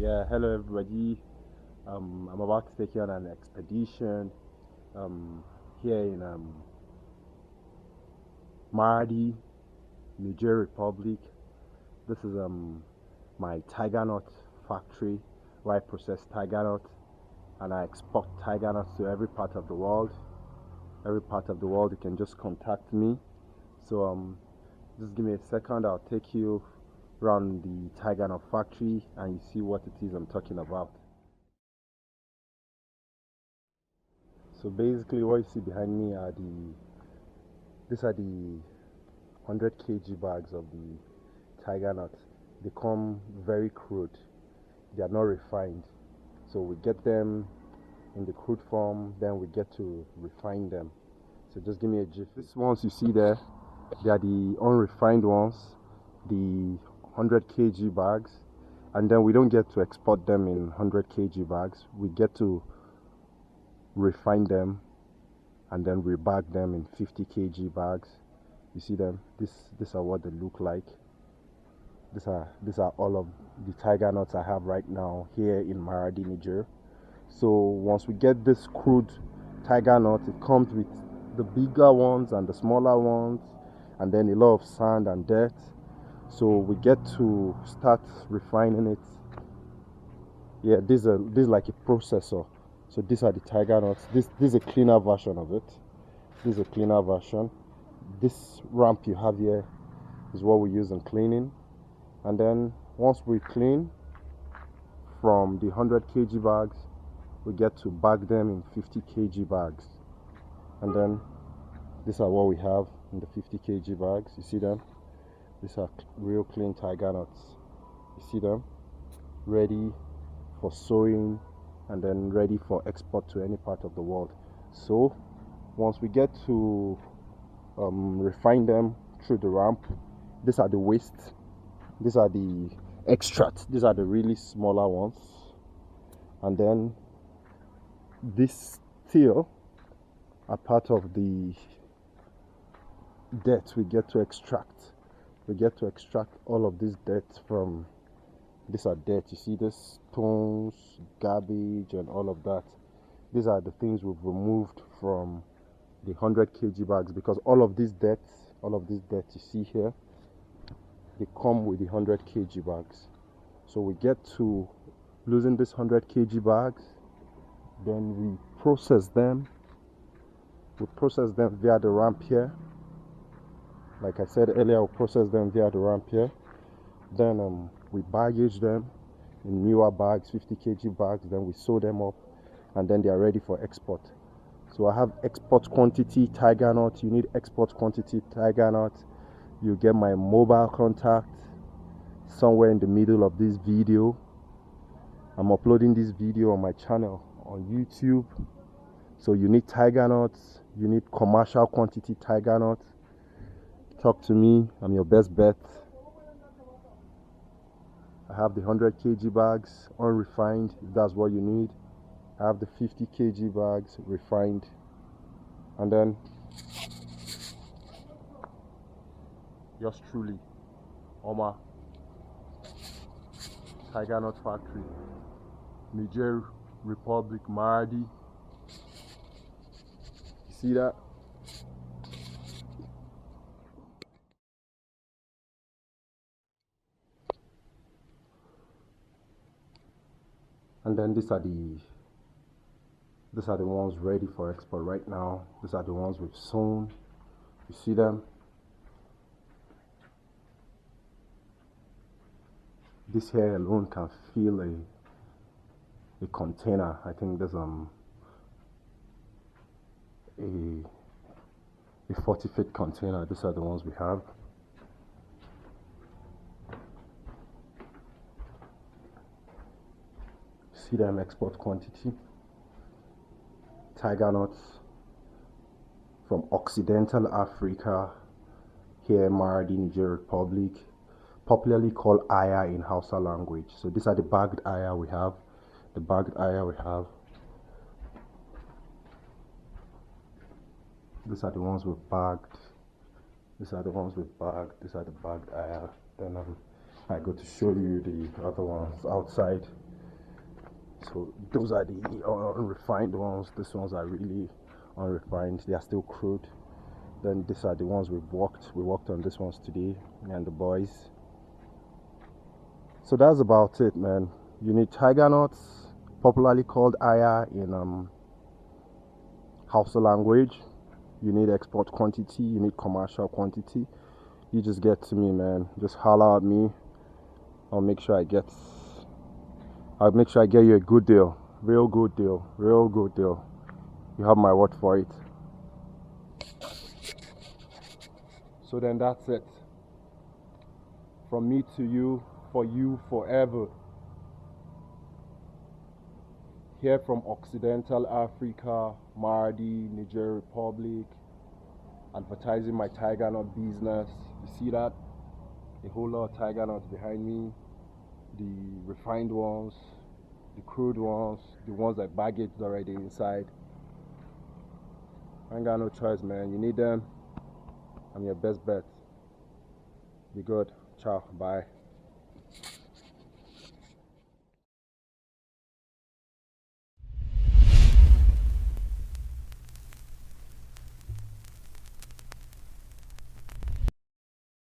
Yeah, hello everybody. I'm about to take you on an expedition um, here in Maradi, Niger Republic. This is my Tigernut Factory where I process Tigernut and I export Tigernuts to every part of the world. Every part of the world, you can just contact me. So just give me a second. I'll take you around the Tigernut Factory and you see what it is I'm talking about. So basically, what you see behind me are these are the 100 kg bags of the tiger nut. They come very crude. They are not refined. So we get them in the crude form, then we get to refine them. So just give me a gif. These ones you see there, they are the unrefined ones, the 100 kg bags, and then we don't get to export them in 100 kg bags. We get to refine them and then we bag them in 50 kg bags. You see them? These are what they look like. These are all of the tiger nuts I have right now here in Maradi, Niger. So once we get this crude tiger nut, it comes with the bigger ones and the smaller ones, and then a lot of sand and dirt. So we get to start refining it. Yeah, this is like a processor. So these are the tiger nuts. This is a cleaner version of it. This is a cleaner version. This ramp you have here is what we use in cleaning. And then once we clean from the 100 kg bags, we get to bag them in 50 kg bags. And then these are what we have in the 50 kg bags. You see them? These are real clean tiger nuts. You see them? Ready for sewing and then ready for export to any part of the world. So once we get to refine them through the ramp, these are the waste, these are the extracts, these are the really smaller ones, and then this still are part of the dirt we get to extract. We get to extract all of this dirt from, these are dirt, you see this stones, garbage and all of that. These are the things we've removed from the 100 kg bags, because all of this dirt you see here, they come with the 100 kg bags. So we get to losing this 100 kg bags, then we process them via the ramp here. Like I said earlier, we process them via the ramp here. Then we baggage them in newer bags, 50 kg bags, then we sew them up and then they are ready for export. So I have export quantity tiger nut. You need export quantity tiger nut, you get my mobile contact somewhere in the middle of this video. I'm uploading this video on my channel on YouTube. So you need tiger nuts, you need commercial quantity tiger nuts, talk to me, I'm your best bet. I have the 100 kg bags unrefined if that's what you need. I have the 50 kg bags refined, and then yours truly, Omar, Tigernut Factory, Niger Republic, Maradi. You see that? And then these are the ones ready for export right now. These are the ones we've sewn. You see them? This here alone can fill a container. I think there's a 40-foot container. These are the ones we have. See them, export quantity. Tiger nuts from Occidental Africa, here in Maradi, Niger Republic, popularly called aya in Hausa language. So these are the bagged aya we have. The bagged aya we have. These are the ones we've bagged. These are the ones we've bagged. These are the bagged aya. Then I go to show you the other ones outside. So those are the unrefined ones. These ones are really unrefined. They are still crude. Then these are the ones we worked on these ones today, me and the boys. So that's about it, man. You need tiger nuts, popularly called aya in Hausa language. You need export quantity, you need commercial quantity. You just get to me, man. Just holler at me. I'll make sure I get you a good deal. Real good deal. Real good deal. You have my word for it. So then that's it. From me to you, for you forever. Here from Occidental Africa, Mardi, Niger Republic, advertising my Tigernut business. You see that? A whole lot of Tigernuts behind me. The refined ones, the crude ones, the ones that baggaged already inside. I ain't got no choice, man. You need them. I'm your best bet. Be good. Ciao. Bye.